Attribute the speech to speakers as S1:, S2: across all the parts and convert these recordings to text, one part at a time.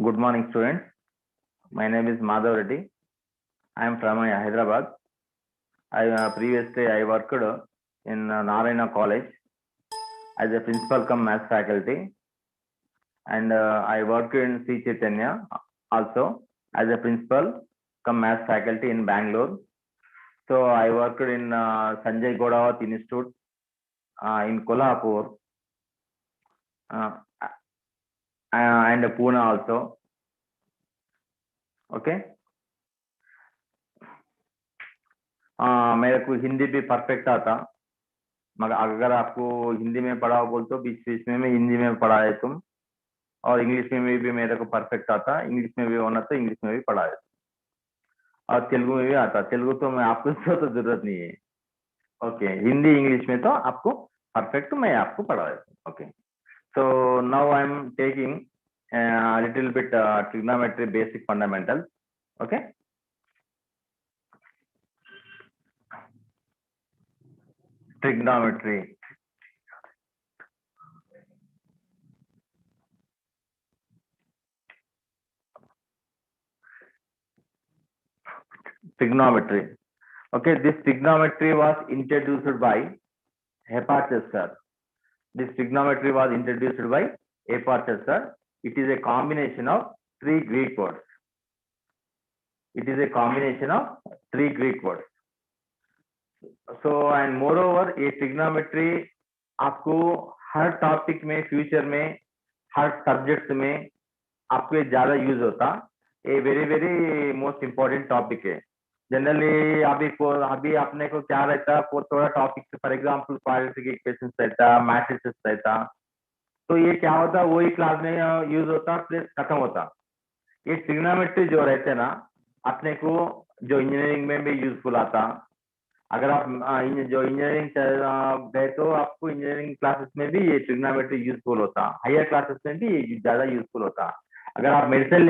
S1: Good morning, students. My name is Madhav Reddy. I am from Hyderabad. Previously I worked in Narayana College as a principal cum maths faculty, and I worked in C Chaitanya also as a principal cum maths faculty in Bangalore. So I worked in Sanjay Godawat Institute in Kolhapur and Pune also. Okay. मेरे को हिंदी भी perfect आता, मगर अगर आपको हिंदी में पढ़ाओ बोल तो बीच बीच में हिंदी में पढ़ाए तुम, और इंग्लिश में भी मेरे को परफेक्ट आता, इंग्लिश में भी होना तो इंग्लिश में भी पढ़ाए, और तेलुगु में भी आता। तेलुगु तो मैं आपको तो जरूरत नहीं है। ओके, हिंदी इंग्लिश में तो आपको परफेक्ट मैं आपको पढ़ा देता हूँ। Okay, so now I am taking little bit trigonometry basic fundamental. Okay, trigonometry. Trigonometry. Okay, this trigonometry was introduced by Hipparchus sir. This trigonometry was introduced by Hipparchus sir. It is a combination of three Greek words. It is a combination of three Greek words. So and moreover, a trigonometry आपको हर topic में, future में, हर subject में आपको ज्यादा use होता। ये very most important topic है। Generally अभी अपने को क्या रहता, थोड़ा topic, for example quadratic equations रहता, मैट्रिसेस रहता, तो ये क्या होता, वही क्लास में यूज होता, प्लस खत्म होता। ये ट्रिग्नोमेट्री जो रहते ना, अपने को जो इंजीनियरिंग में भी यूजफुल आता। अगर आप जो इंजीनियरिंग गए तो आपको इंजीनियरिंग क्लासेस में भी ये ट्रिग्नोमेट्री यूजफुल होता, हायर क्लासेस में भी ये ज्यादा यूजफुल होता। अगर आप मेडिसिन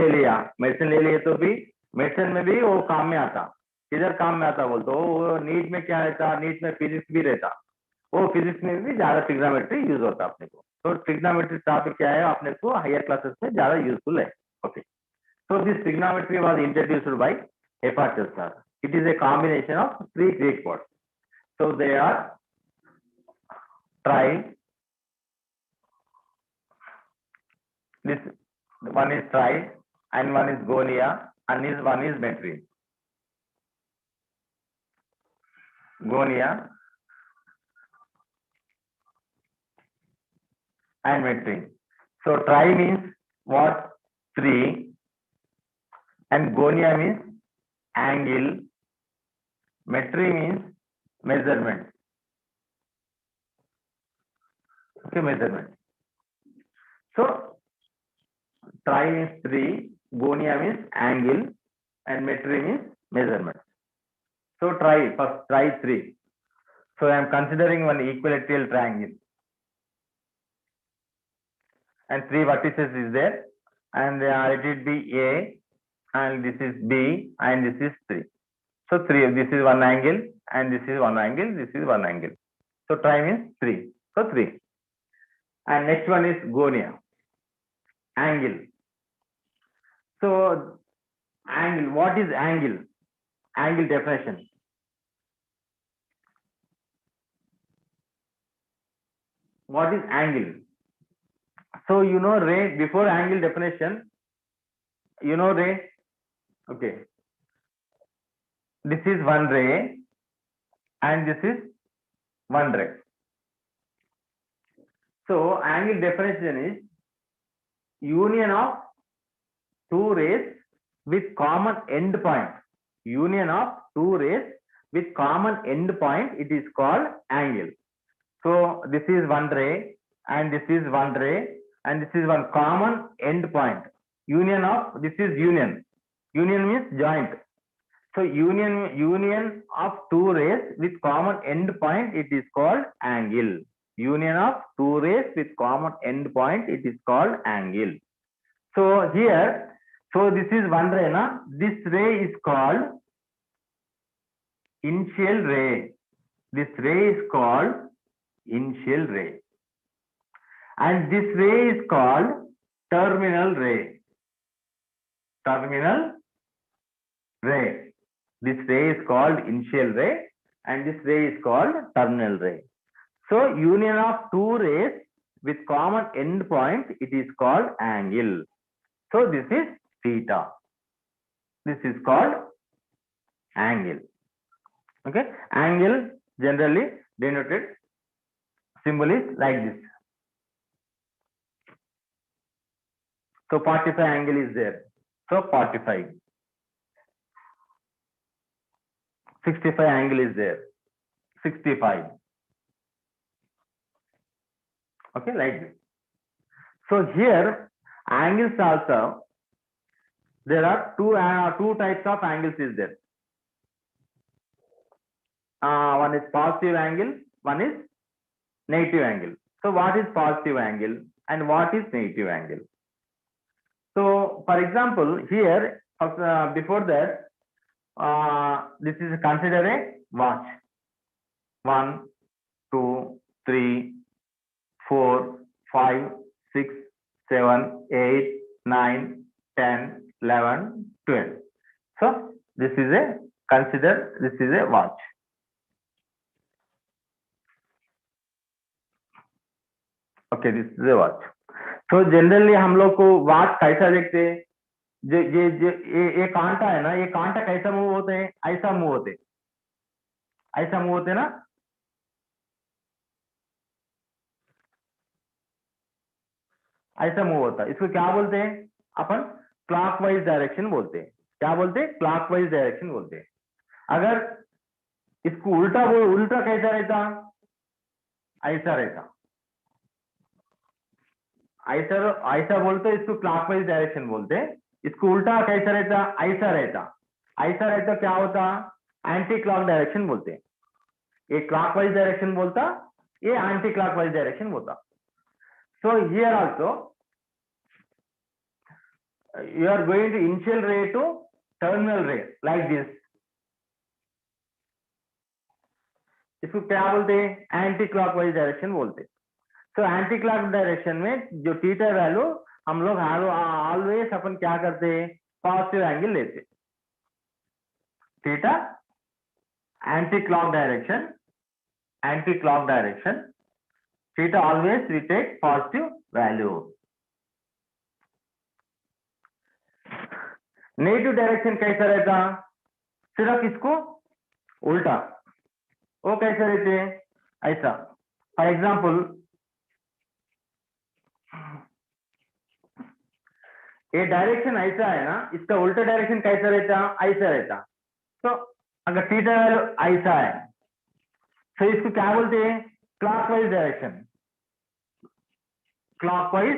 S1: ले लिए तो भी मेडिसिन में भी वो काम में आता। किधर काम में आता बोल तो वो नीट में क्या रहता, नीट में फिजिक्स भी रहता, वो फिजिक्स में भी ज्यादा ट्रिग्नोमेट्री यूज होता अपने को। तो ट्रिग्नोमेट्री टॉपिक क्या है, अपने को हायर क्लासेस में ज्यादा यूजफुल है। Okay, so this trigonometry was introduced by Hipparchus sir. It is a combination of three Greek words. So they are tri. This one is tri, and one is gonia, and one is metri. Gonia and metri. So tri means what? Three. And gonia means angle. Metri means measurement. Okay, measurement. So tri means three, gonia means angle, and metri means measurement. So first try three. So I am considering one equilateral triangle, and three vertices is there, and let it be A, and this is B, and this is 3. So 3, this is one angle, and this is one angle, this is one angle. So try means 3. So 3. And next one is gonia, angle. So angle, what is angle? Angle definition. What is angle? So you know ray, before angle definition, you know ray. Okay, this is one ray and this is one ray. So angle definition is union of two rays with common end point. Union of two rays with common end point, it is called angle. So this is one ray and this is one ray and this is one common end point. Union of, this is union. Union means joint. So union of two rays with common end point, it is called angle. Union of two rays with common end point, it is called angle. So here, so this is one ray, na? This ray is called initial ray. This ray is called initial ray. And this ray is called terminal ray. terminal ray. This ray is called initial ray and this ray is called terminal ray. So union of two rays with common end point, it is called angle. So this is theta. This is called angle. Okay, angle generally denoted symbol is like this. So 45 angle is there. So 45. 65 angle is there. 65. Okay, like this. So here angles also, there are two types of angles is there. One is positive angle, one is negative angle. So what is positive angle and what is negative angle? So for example, here before that, this is considered a watch. 1, 2, 3, 4, 5, 6, 7, 8, 9, 10, 11, 12. So this is a consider this is a watch. Okay, this is a watch. So generally हम लोग को watch कैसा देखते हैं? ये कांटा है ना, ये कांटा कैसा मूव होते हैं? ऐसा मूव होते हैं, ऐसा मूव होते हैं ना? ऐसा मूव होता है, इसको क्या बोलते हैं? अपन क्लॉकवाइज डायरेक्शन बोलते हैं. क्या बोलते हैं? क्लॉकवाइज डायरेक्शन बोलते हैं. अगर इसको उल्टा कैसा रहता? ऐसा रहता. ऐसा बोलते हैं, इसको क्लॉकवाइज डायरेक्शन बोलते हैं. इसको उल्टा कैसा रहता? ऐसा रहता. ऐसा रहता क्या होता? एंटी क्लॉक डायरेक्शन बोलते हैं. ये क्लॉकवाइज डायरेक्शन बोलता, ये एंटी क्लॉकवाइज डायरेक्शन बोलता. So here also you are going to initial ray to terminal ray like this. इसको क्या बोलते हैं? एंटी क्लॉकवाइज डायरेक्शन बोलते हैं. तो एंटी क्लॉक डायरेक्शन में जो थीटा वैल्यू हम लोग ऑलवेज अपन क्या करते हैं? पॉजिटिव एंगल लेते. Theta anti clock direction, theta always we take positive value. Negative direction कैसा रहता? सिर्फ इसको उल्टा. वो कैसे रहते हैं? ऐसा. फॉर एग्जाम्पल ये डायरेक्शन ऐसा है ना, इसका उल्टा डायरेक्शन कैसा रहता? ऐसा रहता. तो अगर थीटा वैल्यू ऐसा है तो इसको क्या बोलते हैं? Clockwise direction. क्लॉकवाइज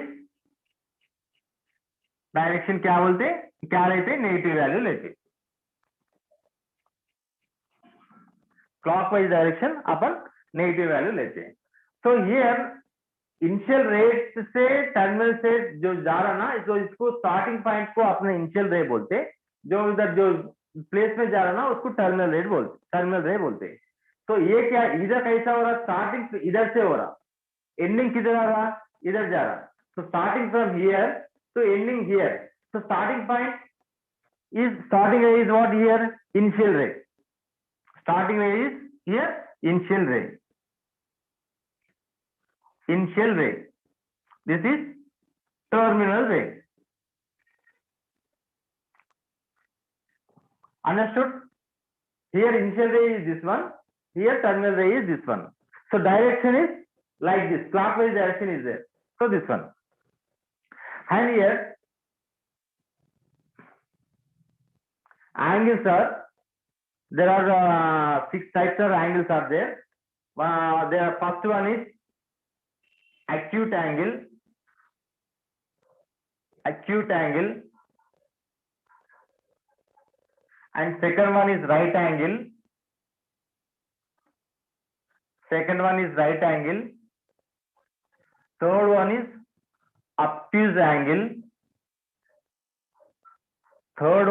S1: डायरेक्शन क्या बोलते? क्या लेते? नेगेटिव वैल्यू लेते. क्लॉकवाइज डायरेक्शन अपन नेगेटिव वैल्यू लेते हैं. तो हियर इनिशियल रेट से टर्मिनल से जो जा रहा ना, तो इसको स्टार्टिंग पॉइंट को अपने इनिशियल रे बोलते. जो इधर जो प्लेस में जा रहा ना, उसको टर्मिनल रे बोलते. तो ये क्या इधर कैसा हो रहा? स्टार्टिंग इधर से हो रहा, एंडिंग किधर आ रहा? इधर जा रहा. तो starting from here to ending here. तो starting point is what? Here initial ray. Starting ray is here initial ray. This is terminal ray. Understood? Here initial ray is this one, here terminal ray is this one. So direction is like this, clockwise direction is there. So this one. And here angles are, there are 6 types of angles are there. The first one is acute angle. And second one is right angle. Third one is obtuse angle. Fourth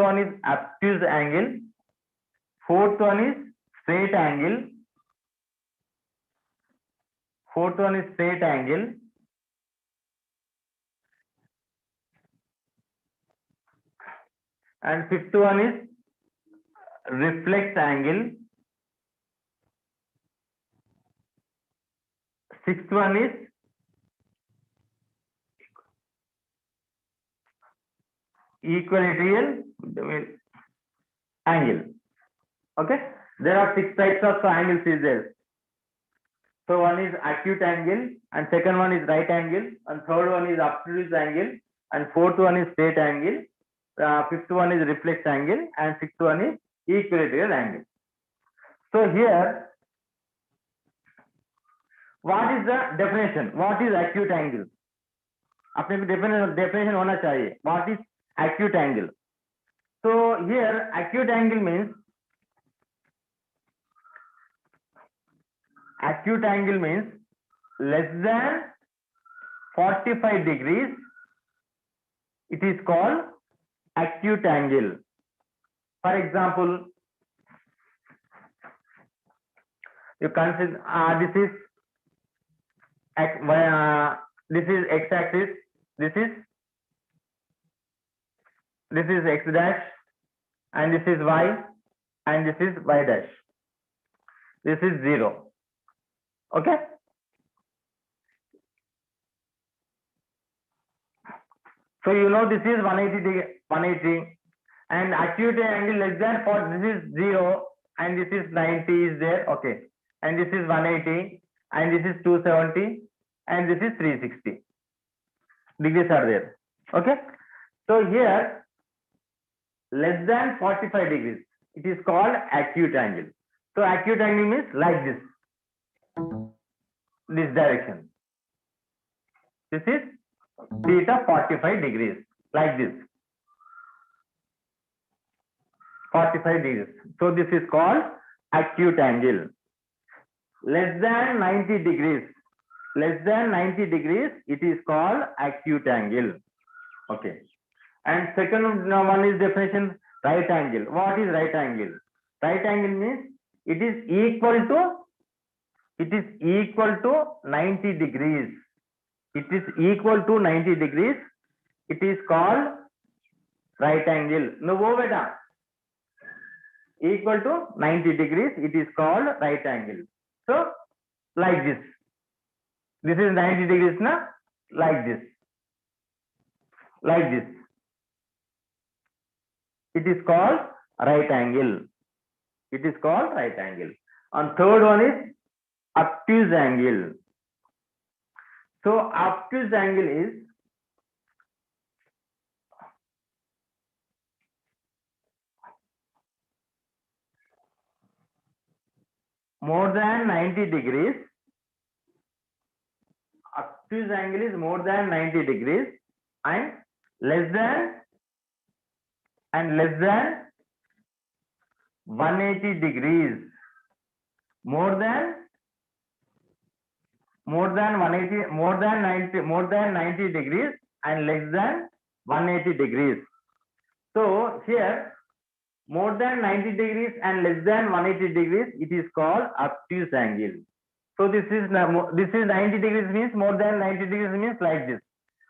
S1: one is straight angle. and fifth one is reflex angle, sixth one is equilateral angle. Okay, there are 6 types of angles is there. So one is acute angle, and second one is right angle, and third one is obtuse angle, and fourth one is straight angle, fifth one is reflex angle, and sixth one is equilateral angle. So here, what is the definition? What is acute angle? अपने को definition होना चाहिए. What is acute angle? So here, acute angle means less than 45 degrees. It is called acute angle. For example, you consider this is x-axis. This is x dash, and this is y, and this is y dash. This is 0. Okay. So you know this is 180, and acute angle less than 40. This is 0, and this is 90 is there. Okay, and this is 180, and this is 270, and this is 360 degrees are there. Okay. So here, less than 45 degrees, it is called acute angle. So acute angle means like this direction. This is theta 45 degrees, like this 45 degrees. So this is called acute angle. Less than 90 degrees, it is called acute angle. Okay. And second one is definition, right angle. What is right angle? Right angle means it is equal to 90 degrees. It is equal to 90 degrees. It is called right angle. No, beta. Equal to 90 degrees. It is called right angle. So, like this. This is 90 degrees, na? Like this. Like this. It is called right angle. It is called right angle. And third one is obtuse angle. So obtuse angle is more than 90 degrees. Obtuse angle is more than 90 degrees and less than 180 degrees. More than 90 degrees and less than 180 degrees. So here, more than 90 degrees and less than 180 degrees, it is called obtuse angle. So this is 90 degrees means more than 90 degrees means like this,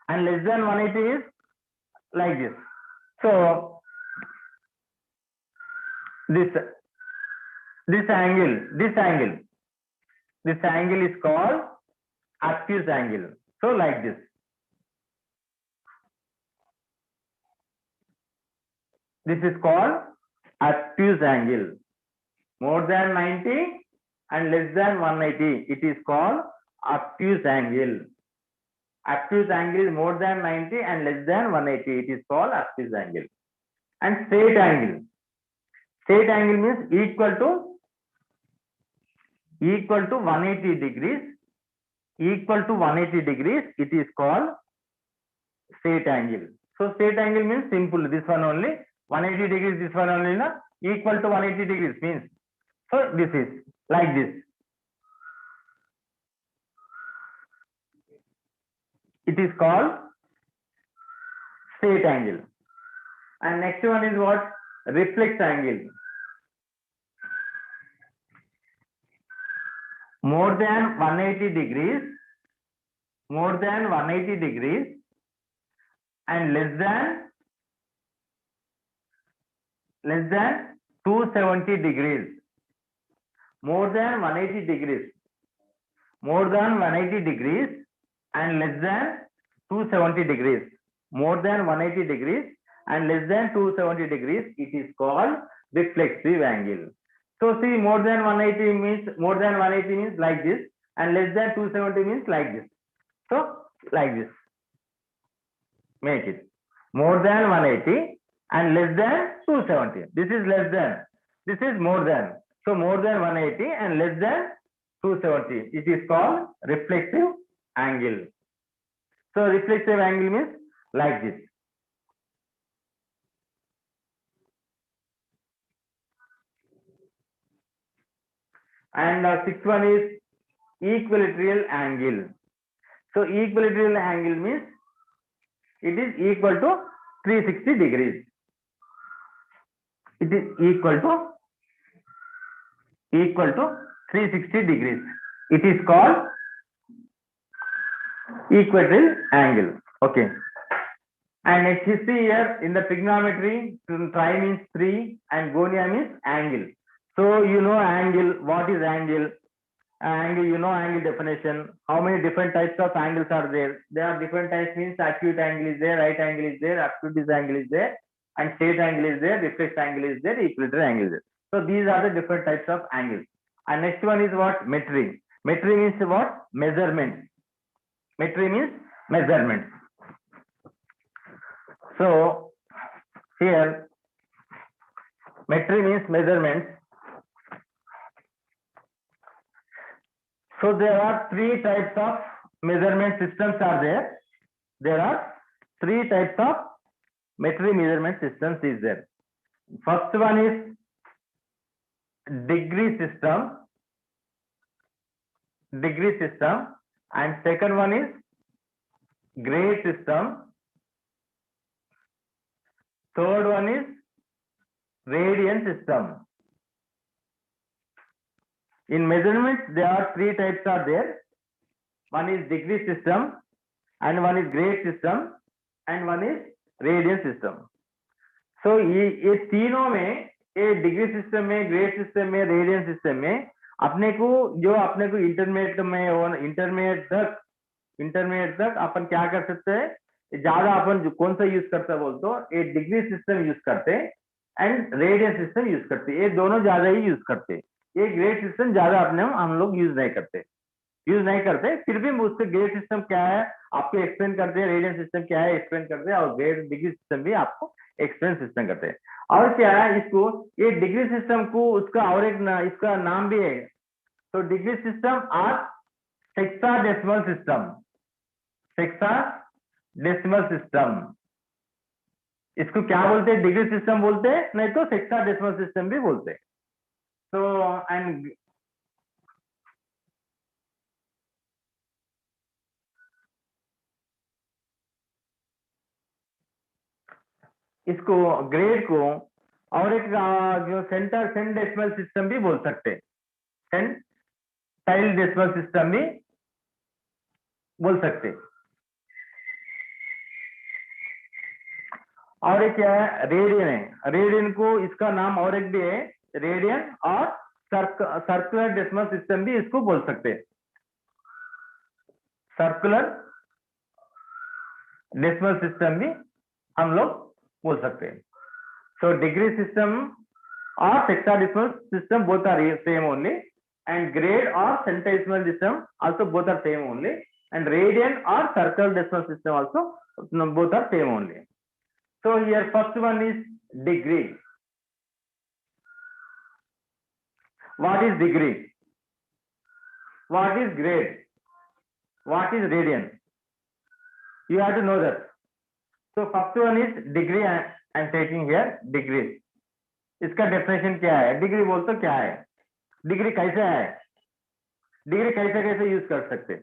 S1: and less than 180 is like this. So this angle is called obtuse angle. So like this. This is called obtuse angle. More than 90 and less than 180. It is called obtuse angle. Obtuse angle is more than 90 and less than 180. It is called obtuse angle. And straight angle. Straight angle means equal to 180 degrees. Equal to 180 degrees. It is called straight angle. So straight angle means simple. This one only. 180 degrees. This one only. Na? Equal to 180 degrees means. So this is like this. It is called straight angle. And next one is what? Reflex angle. More than 180 degrees. More than 180 degrees and less than less than 270 degrees, more than 180 degrees, more than 180 degrees, and less than 270 degrees, more than 180 degrees and less than 270 degrees, it is called reflexive angle. So see, more than 180 means like this, and less than 270 means like this. So like this, make it more than 180 and less than 270. This is less than, this is more than. So more than 180 and less than 270. It is called reflexive angle. So reflexive angle means like this. And sixth one is equilateral angle. So equilateral angle means it is equal to 360 degrees. It is equal to 360 degrees. It is called equilateral angle. Okay. And next you see here in the trigonometry, tri means 3 and gonia means angle. So you know angle. What is angle? Angle, you know angle definition. How many different types of angles are there? There are different types means acute angle is there, right angle is there, obtuse angle is there, and straight angle is there, reflex angle is there, equilateral angle is there. So these are the different types of angles. And next one is what? Metry. Metry means what? Measurement. Metry means measurement. So here metry means measurement. So there are three types of measurement systems are there. There are three types of metry measurement systems is there. First one is degree system, and second one is grade system. Third one is radian system. In measurements, there are three types are there. One is degree system, and one is grade system, and one is radian system. So ये तीनों में, ये degree system में, grade system में, radian system में अपने को intermediate में इंटरमीडिएट तक अपन क्या कर सकते हैं? ज्यादा अपन कौन सा यूज करते हैं बोल तो ये डिग्री सिस्टम यूज करते हैं एंड रेडियन सिस्टम यूज करते हैं. ये दोनों ज्यादा ही यूज करते हैं. ये ग्रेड सिस्टम ज्यादा अपने हम लोग यूज नहीं करते. फिर भी उसके ग्रेड सिस्टम क्या है आपको एक्सप्लेन करते हैं, रेडियन सिस्टम क्या है एक्सप्लेन करते हैं, और ग्रेड डिग्री सिस्टम भी आपको एक्सप्लेन सिस्टम करते हैं. और क्या है इसको, ये डिग्री सिस्टम को उसका और एक इसका नाम भी है. तो डिग्री सिस्टम और हेक्साडेसिमल सिस्टम, इसको क्या बोलते हैं? डिग्री सिस्टम बोलते हैं, नहीं तो हेक्साडेसिमल सिस्टम भी बोलते हैं. So and इसको ग्रेड को और एक जो सेंट डेसिमल सिस्टम भी बोल सकते हैं, सेंटाइल डेसिमल सिस्टम भी बोल सकते हैं. और एक क्या है? रेडियन है. रेडियन को इसका नाम और एक भी है, रेडियन और सर्कुलर डेसिमल सिस्टम भी इसको बोल सकते हैं. सर्कुलर डेसिमल सिस्टम भी हम लोग बोल सकते हैं. सो डिग्री सिस्टम और hexadecimal system both are same only, and grade और centesimal system also both are same only, and radian और circular decimal system also both are same only. So here first one is degree. What is degree? What is grade? What is radian? You have to know that. So first one is degree. I am taking here degree. इसका definition क्या है? Degree बोल तो क्या है? Degree कैसे है? Degree कैसे यूज कर सकते?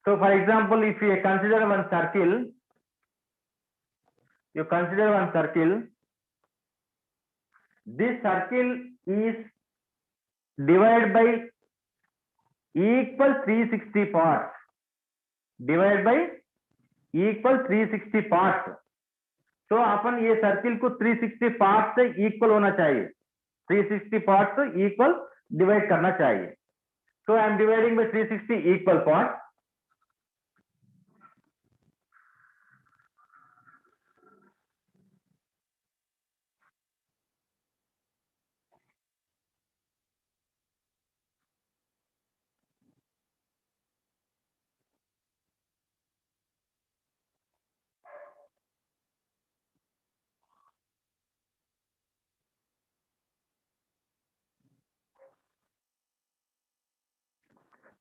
S1: So for example, if you consider one circle, this circle is divided by equal 360 parts. So तो अपन ये सर्किल को 360 पार्ट से इक्वल होना चाहिए, 360 पार्ट से इक्वल डिवाइड करना चाहिए. So I am dividing by 360 equal parts.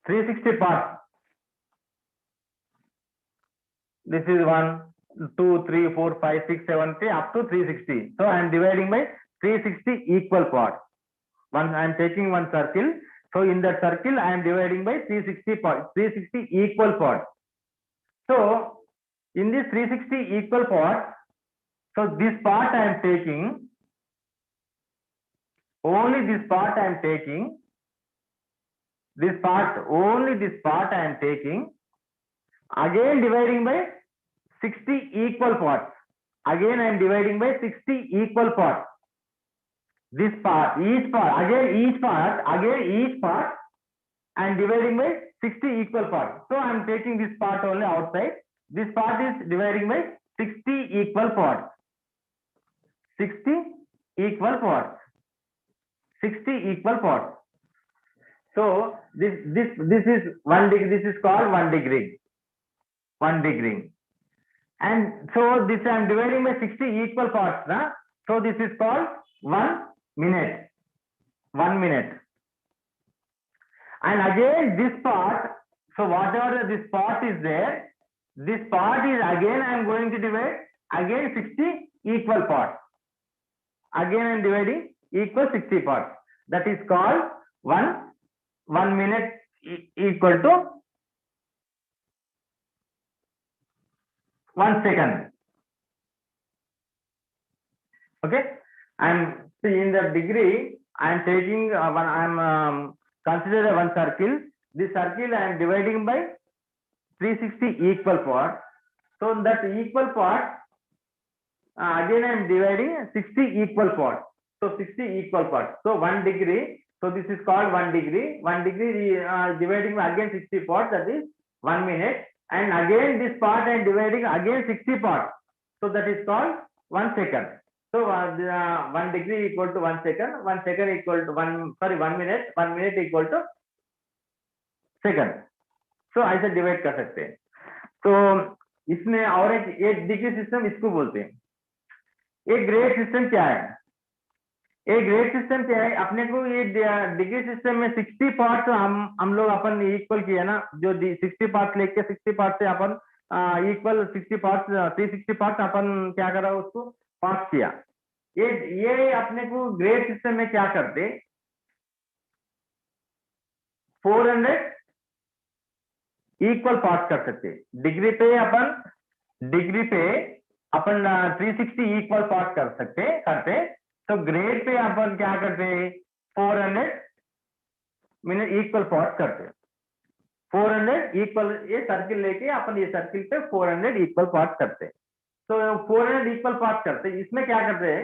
S1: Three 360 parts. This is 1, 2, 3, 4, 5, 6, 7, 3 up to 360. So I am dividing by 360 equal parts. One I am taking one circle. So in that circle I am dividing by 360 parts, 360 equal parts. So in this 360 equal parts, so this part I am taking, only this part I am taking, this part, only this part I am taking, again dividing by 60 equal parts. Again I am dividing by 60 equal parts. This part, each part, again each part I am dividing by 60 equal parts. So I am taking this part only outside. This part is dividing by 60 equal parts. 60 equal parts. 60 equal parts. So this is 1 degree. This is called 1 degree. 1 degree. And so this I am dividing by 60 equal parts. Na? So this is called 1 minute. 1 minute. And again this part, so whatever this part is there, this part is again I am going to divide again 60 equal parts. Again I am dividing equal 60 parts. That is called 1 minute equal to 1 second. Okay, and in the degree I am taking one, I am consider one circle. This circle I am dividing by 360 equal parts. So that equal part again I am dividing 60 equal parts. So 60 equal parts. So 1 degree. So this is called 1 degree. 1 degree dividing again 60 parts. That is 1 minute. And again this part I am dividing again 60 parts. So that is called 1 second. So 1 degree equal to 1 second. 1 second equal to 1 minute. 1 minute equal to second. So ऐसे divide कर सकते हैं. तो इसमें और एक degree system इसको बोलते हैं. एक ग्रेड सिस्टम क्या है? एक ग्रेड सिस्टम क्या है? अपने को ये डिग्री सिस्टम में 60 पार्ट्स हम लोग अपन इक्वल किया ना, जो 60 पार्ट्स लेके 60 पार्ट से अपन इक्वल 60 पार्ट्स 360 पार्ट्स अपन क्या करा उसको पास किया. ये अपने को ग्रेड सिस्टम में क्या करते, 400 इक्वल पार्ट्स कर सकते. डिग्री पे अपन 360 इक्वल पार्ट कर करते. तो ग्रेड पे अपन क्या करते, 400 मिनट इक्वल पार्ट करते. 400 इक्वल, ये सर्किल लेके अपन ये सर्किल पे 400 इक्वल पार्ट करते. तो 400 इक्वल पार्ट करते. इसमें क्या करते हैं,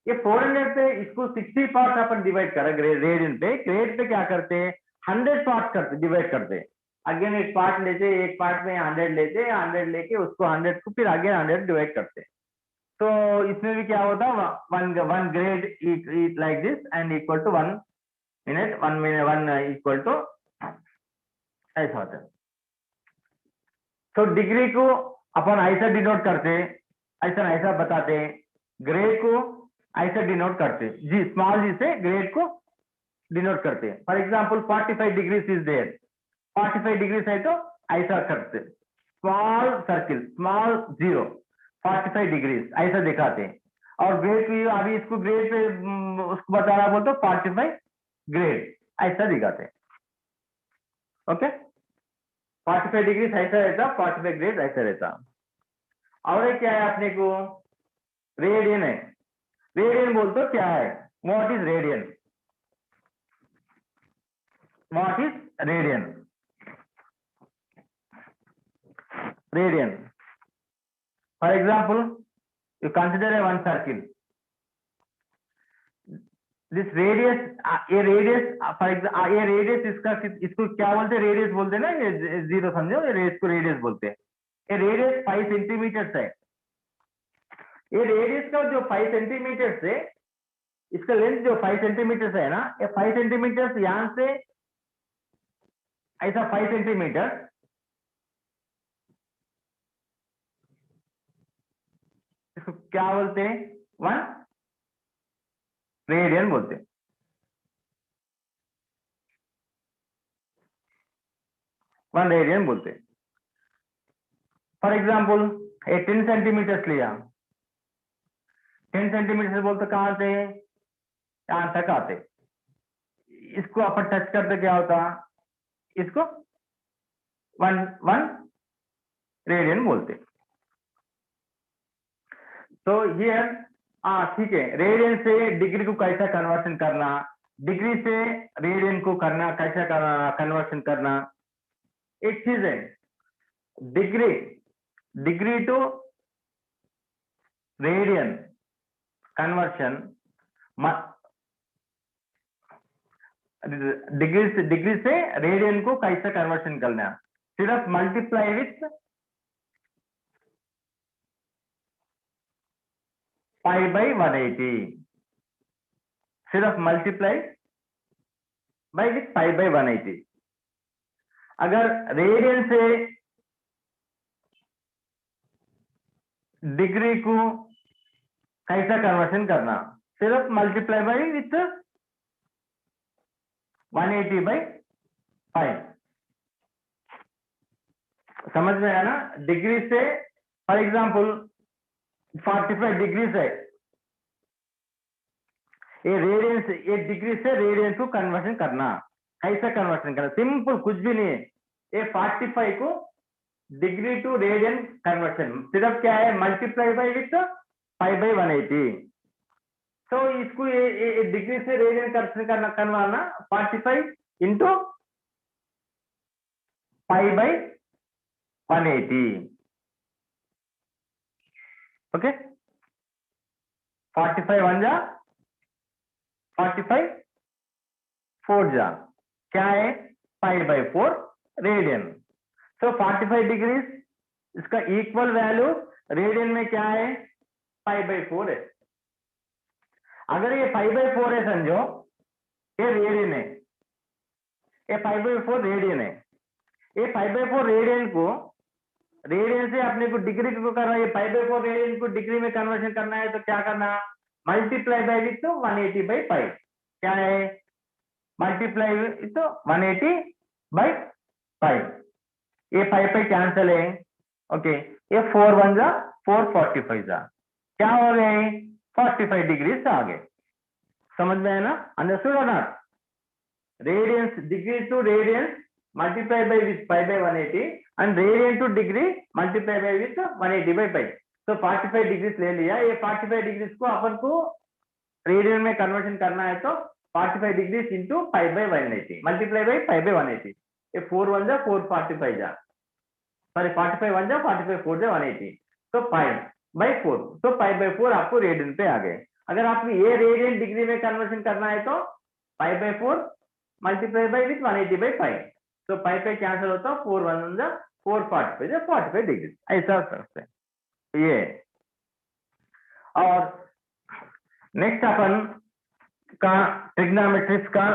S1: ये 400 पे इसको 60 पार्ट अपन डिवाइड करा ग्रेड पे. ग्रेड पे क्या करते हैं, 100 पार्ट करते, डिवाइड करते. अगेन एक पार्ट लेते, एक पार्ट में 100 लेते, 100 लेके उसको 100 को फिर अगेन 100 डिवाइड करते. तो इसमें भी क्या होता, one grade like this and equal to 1 minute, 1 equal to ऐसा होता है. तो डिग्री को अपन ऐसा डिनोट करते, ऐसा बताते. ग्रेड को ऐसा डिनोट करते, जी स्मॉल जी से ग्रेड को डिनोट करते. For example 45 degrees is there. 45 degrees है तो ऐसा करते, स्मॉल सर्किल, स्मॉल 0, 45 डिग्रीज ऐसा दिखाते हैं. और ग्रेड की अभी इसको ग्रेड पे उसको बता रहा बोलते 45 ग्रेड ऐसा दिखाते हैं. ओके, 45 डिग्रीज ऐसा रहता, 45 ग्रेड ऐसा रहता. और क्या है अपने को, रेडियन है. रेडियन बोलते क्या है, what is radian, what is radian. Radian for example You consider a one circle. This radius, a radius, for example, ये radius इसको क्या बोलते हैं? रेडियस बोलते हैं ना, ये जीरो समझो, ये इसको रेडियस बोलते हैं। ये रेडियस 5 सेंटीमीटर है। ये रेडियस का जो 5 सेंटीमीटर से इसका लेंथ जो 5 सेंटीमीटर है ना, ये 5 सेंटीमीटर यहां से ऐसा 5 सेंटीमीटर, इसको क्या बोलते हैं? 1 रेडियन बोलते हैं। वन रेडियन बोलते हैं। फॉर एग्जाम्पल ये 10 सेंटीमीटर लिया, 10 सेंटीमीटर बोलते कहां से यहां तक आते, इसको अपन टच करते क्या होता? इसको 1 रेडियन बोलते। तो ये ठीक है, रेडियन से डिग्री को कैसा कन्वर्शन करना, डिग्री से रेडियन को करना कैसा कन्वर्शन करना, एक चीज है। Degree to radian conversion, degree से रेडियन को कैसा कन्वर्शन करना, सिर्फ मल्टीप्लाई विथ पाई बाई 180, सिर्फ multiply by with pi by 180। अगर रेडियन से डिग्री को कैसा कन्वर्शन करना, सिर्फ मल्टीप्लाई बाई विथ 180 बाई 5। समझ में आया ना? डिग्री से फॉर एग्जांपल 45 डिग्री है, ये रेडियन से, ये डिग्री से रेडियन को कन्वर्शन करना, कैसा कन्वर्शन करना? सिंपल, कुछ भी नहीं है। ये 45 को डिग्री टू रेडियन कन्वर्शन सिर्फ क्या है? Multiply by with pi by 180। तो इसको ये डिग्री से रेडियन कन्वर्शन करवाना 45 इंटू पाई बाई 180। ओके, 45 1 जा 45 4 जा, क्या है? Pi by 4 radian. So 45 degree इसका इक्वल वैल्यू रेडियन में क्या है? पाई बाई 4 है। अगर ये पाई बाई 4 है समझो, ये रेडियन है, ये पाई बाई 4 रेडियन है। ये पाई बाई 4 रेडियन को, रेडियन से अपने को डिग्री को करना, ये पाई बाई 4 रेडियन को डिग्री में कन्वर्शन करना है, तो क्या करना? Multiply by with 180 by 5। क्या है? Multiply with 180 by 5। ये 5 पे कैंसिल है। ओके, ये 4 1 जा 4 45 जा, क्या हो गए? 45 डिग्री से आगे। समझ में है ना? अंडरस्टूड और not? Radians, degree to radians multiply by with pi by 180 and radian to degree multiply by with 180 by 5। तो 45 डिग्री ले लिया, ये 45 डिग्री को अपन को रेडियन में कन्वर्शन करना है, तो 45 degree into pi by 180 multiply by pi by 180। ये 4 1 जा 4 45 जा, सॉरी 45 1 जा 45 4 जा 180, तो पाई बाई 4, तो पाई बाई 4 आपको रेडियन पे आ गए। अगर आपको ये रेडियन डिग्री में कन्वर्शन करना है, तो pi by 4 multiply by with 180 by 5, तो पाई पे कैंसिल होता है, 4 1 जा 4 45 जा 45 डिग्री, ऐसा करते हैं ये। और नेक्स्ट अपन का ट्रिग्नोमेट्रिक्स का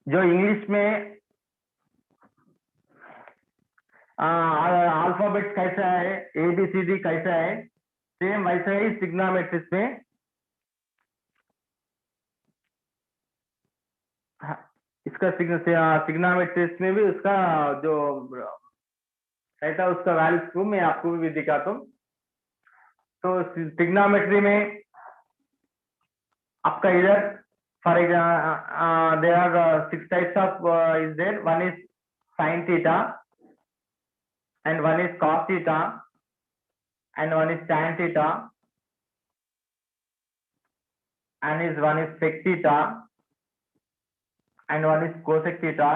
S1: जो इंग्लिश में अल्फाबेट कैसा है, ABCD कैसा है, सेम वैसा ही ट्रिग्नोमेट्रिक्स में इसका ट्रिग्नोमेट्रिक्स में भी उसका जो रहता है उसका वैल्यूज को मैं आपको भी दिखाता हूँ। तो ट्रिग्नोमेट्री में आपका इधर for example there are 6 types of is there, one is sine theta and one is cos theta and one is tan theta and one is sec theta and one is cosec theta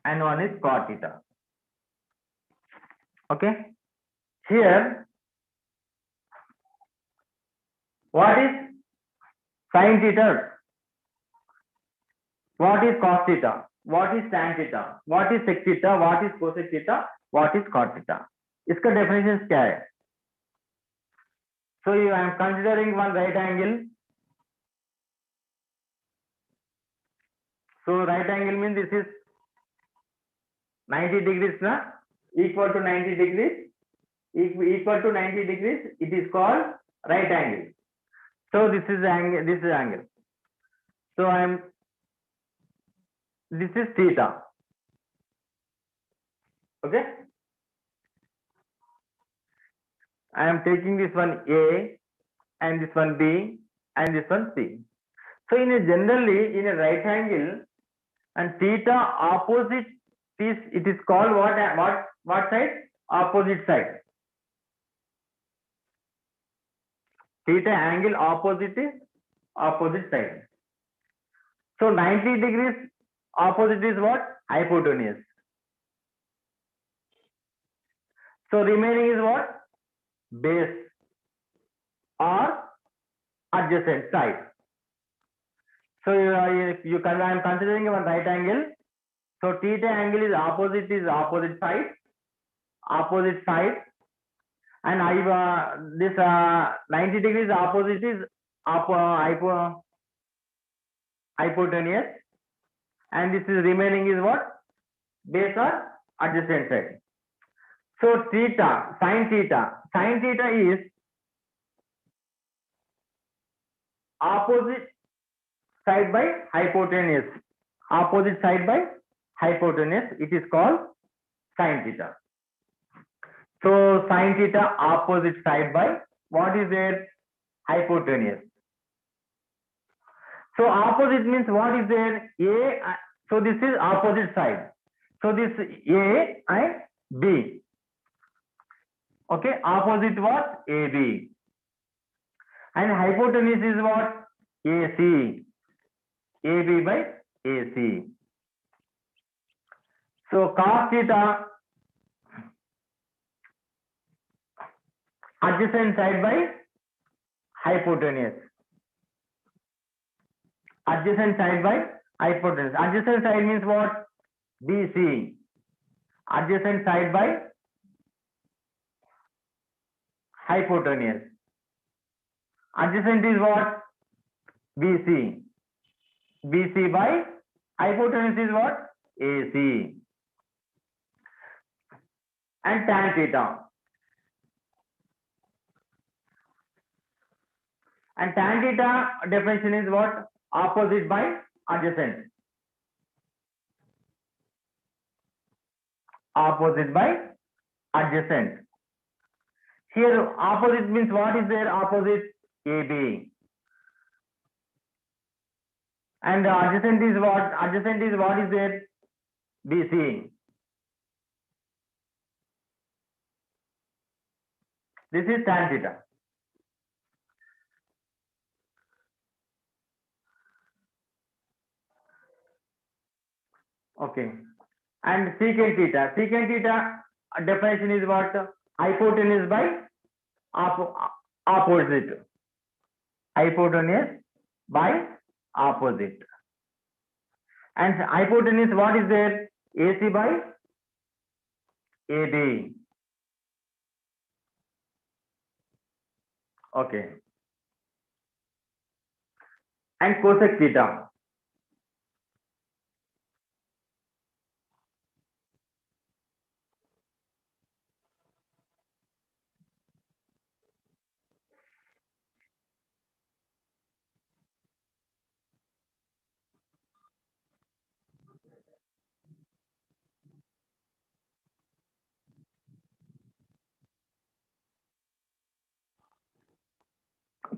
S1: and one is cot theta. Okay. Here, what is sin theta? What is cos theta? What is tan theta? What is sec theta? What is cosec theta? What is cot theta? इसका definitions क्या है? So I am considering one right angle. So right angle means this is 90 degrees na, equal to 90 degrees, equal to 90 degrees. It is called right angle. So this is angle. This is angle. So this is theta. Okay. I am taking this one A and this one B and this one C. So generally in a right angle and theta opposite is, it is called what side? Opposite side. Theta angle opposite is opposite side. So 90 degrees opposite is what? Hypotenuse. So remaining is what? Base or adjacent side. So I am considering one right angle. So theta angle is opposite side, and this 90 degrees opposite is hypotenuse, and this is remaining is what? Base or adjacent side. So theta, sin theta is opposite side by hypotenuse. Opposite side by hypotenuse. It is called sin theta. So sin theta opposite side by what is there? Hypotenuse. So opposite means what is there? A. So this is opposite side. So this A and B. Okay, opposite what? AB. And hypotenuse is what? AC. AB by AC. So cos theta adjacent side by hypotenuse. Adjacent side by hypotenuse. Adjacent side means what? BC. Adjacent side by hypotenuse. Adjacent is what? BC. BC by hypotenuse is what? AC. And tan theta. And tan theta definition is what? Opposite by adjacent. Opposite by adjacent. Here opposite means what is there? Opposite AB. And adjacent is what? Adjacent is what is there? BC. This is tan theta. Okay. And secant theta. Secant theta definition is what? Hypotenuse by opposite. Hypotenuse by opposite. And hypotenuse what is there? AC by AB. Okay. And cosec theta.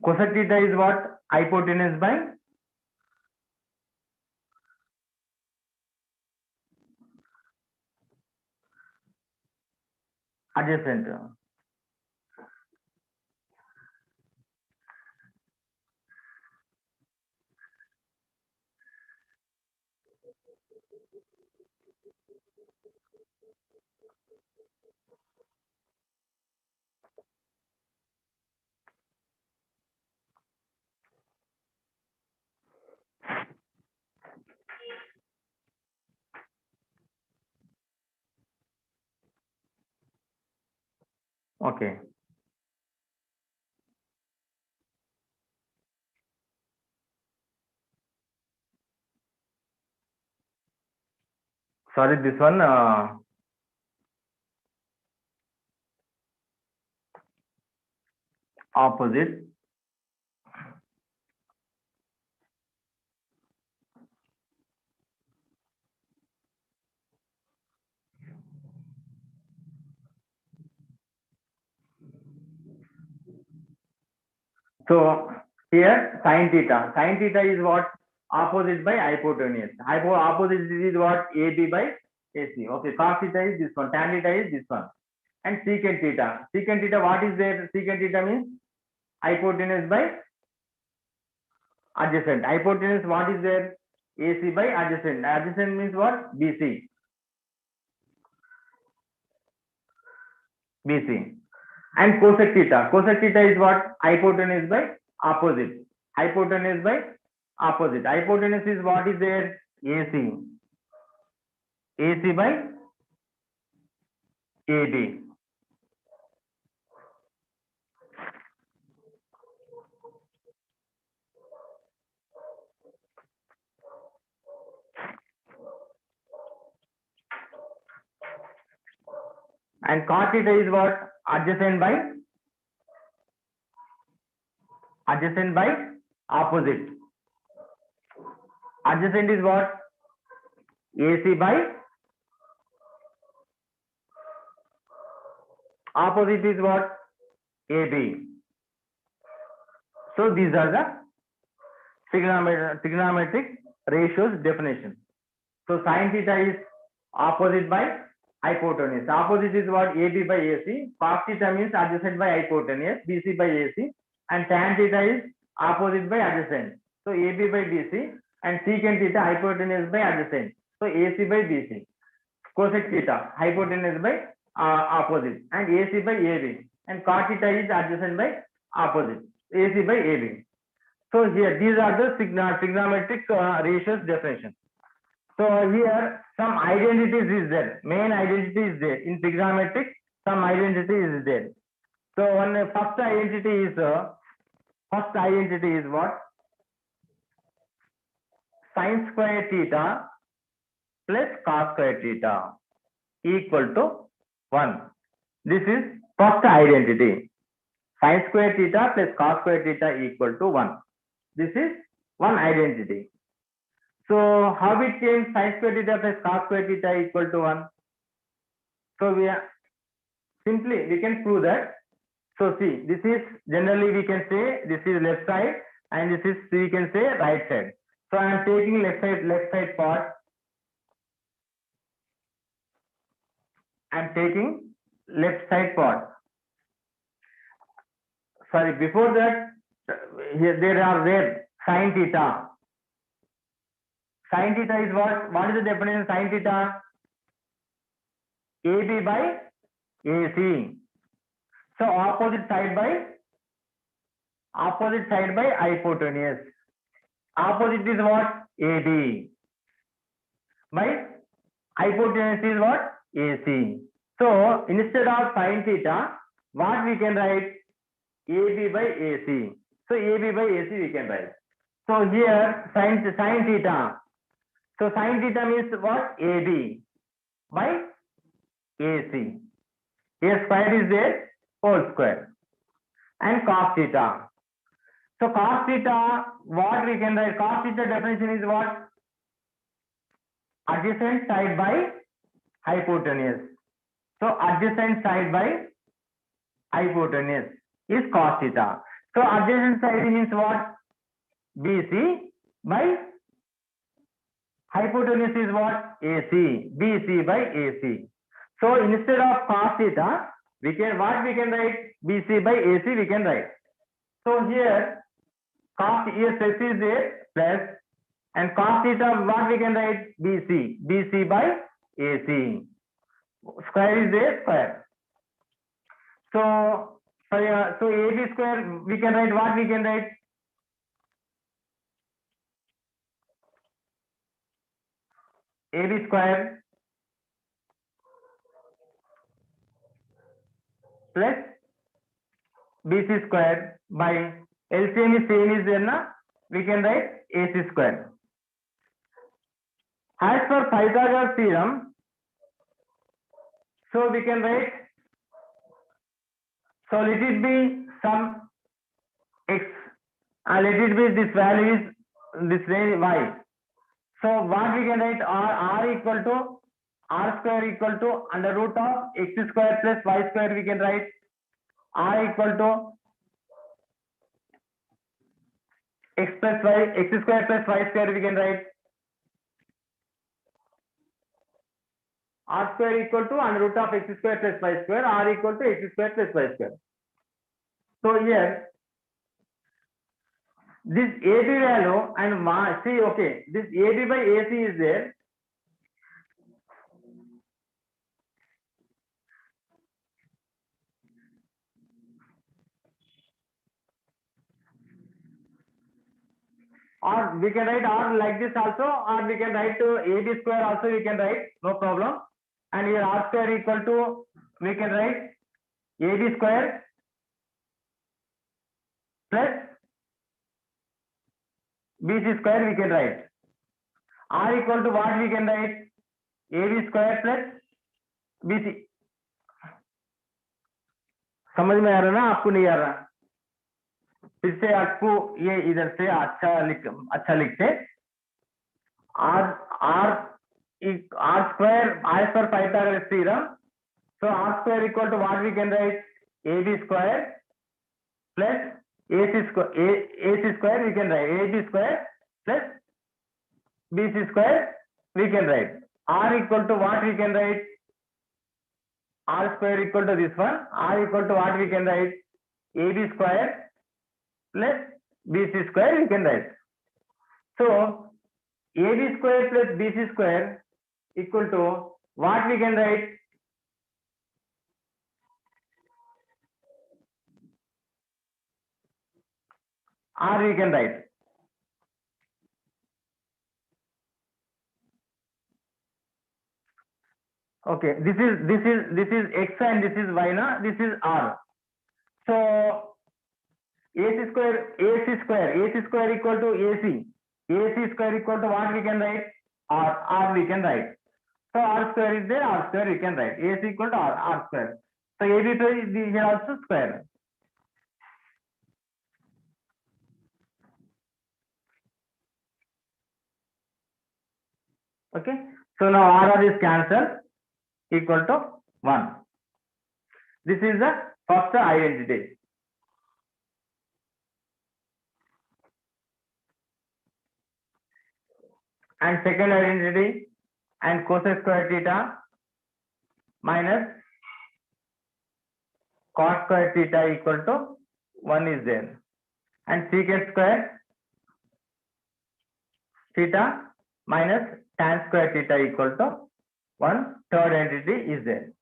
S1: Cosec theta is what? Hypotenuse by adjacent. Okay. Sorry, this one opposite. So here sin theta. Sin theta is what? Opposite by hypotenuse. Opposite is what? AB by AC. Okay. Cos theta is this one. Tan theta is this one. And secant theta. Secant theta, what is there? Secant theta means hypotenuse by adjacent. Hypotenuse, what is there? AC by adjacent. Adjacent means what? BC. BC. And cosec theta. Cosec theta is what? Hypotenuse by opposite. Hypotenuse by opposite. Hypotenuse is what is there? AC. AC by AD. And cot theta is what? Adjacent by opposite. Adjacent is what? AC by opposite is what? AB. So these are the trigonometric ratios definition. So sin theta is opposite by hypotenuse. Opposite is what? AB by AC. Cos theta means adjacent by hypotenuse, BC by AC. And tan theta is opposite by adjacent. So AB by BC. And secant theta hypotenuse by adjacent. So AC by BC. Cosec theta hypotenuse by opposite. And AC by AB. And cot theta is adjacent by opposite. AC by AB. So here these are the trigonometric ratios definition. So here some identities is there. Main identity is there. In trigonometric, some identity is there. So one first identity is what? Sin square theta plus cos square theta equal to 1. This is first identity. Sin square theta plus cos square theta equal to 1. This is one identity. So how it came sin square theta plus cos square theta equal to 1? So we can prove that. So see, this is generally we can say this is left side and this is we can say right side. So I am taking left side part. I am taking left side part. Sorry, before that here there are sin theta. Sin theta is what? What is the definition of sin theta? AB by AC. So opposite side by hypotenuse. Opposite is what? AB. By hypotenuse is what? AC. So instead of sin theta, what we can write? AB by AC. So AB by AC we can write. So here sin theta. So sin theta means what? AB by AC. Here square is there, whole square. And cos theta. So cos theta, what we can write? Cos theta definition is what? Adjacent side by hypotenuse. So adjacent side by hypotenuse is cos theta. So adjacent side means what? BC by hypotenuse is what? AC. BC by AC. So instead of cos theta, we can write? BC by AC we can write. So here cos ESS is there plus and cos theta what we can write? BC by AC. Square is there, square. So AB square we can write what we can write? AB square plus BC square by LCM is same is there na, we can write AC square. As per Pythagoras theorem, so we can write, so let it be some x, and let it be this value is this range y. So what we can write, r equal to r square equal to under root of x square plus y square, we can write r equal to x plus y, x square plus y square, we can write r square equal to under root of x square plus y square, r equal to x square plus y square. So here this AB value and see, okay, this AB by AC is there. Or we can write R like this also, or we can write to AB square also, we can write, no problem. And here R square equal to, we can write AB square plus BC square, we can write. R equal to what we can write? AB square plus BC. समझ में आ रहा ना, आपको नहीं आ रहा? फिर से आपको ये इधर से अच्छा लिखते R square as per Pythagoras theorem. So R square equal to what we can write? AB square plus AC square we can write. AB square plus BC square we can write. R equal to what we can write? R square equal to this one. R equal to what we can write? AB square plus BC square we can write. So AB square plus BC square equal to what we can write? R we can write. Okay, this is x and this is y na, this is R. So AC square equal to AC. AC square equal to what we can write? R we can write. So R square is there, R square we can write. AC equal to R square. So AB is here also square. Okay. So now R is cancelled, equal to 1. This is the first identity. And second identity, and cosec square theta minus cos square theta equal to 1 is there. And secant square theta minus tan square theta equal to 1. Third entity is there.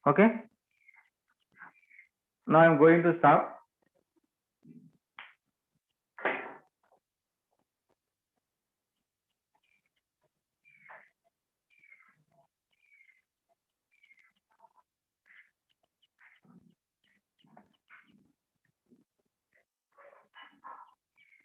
S1: Okay. Now I am going to solve.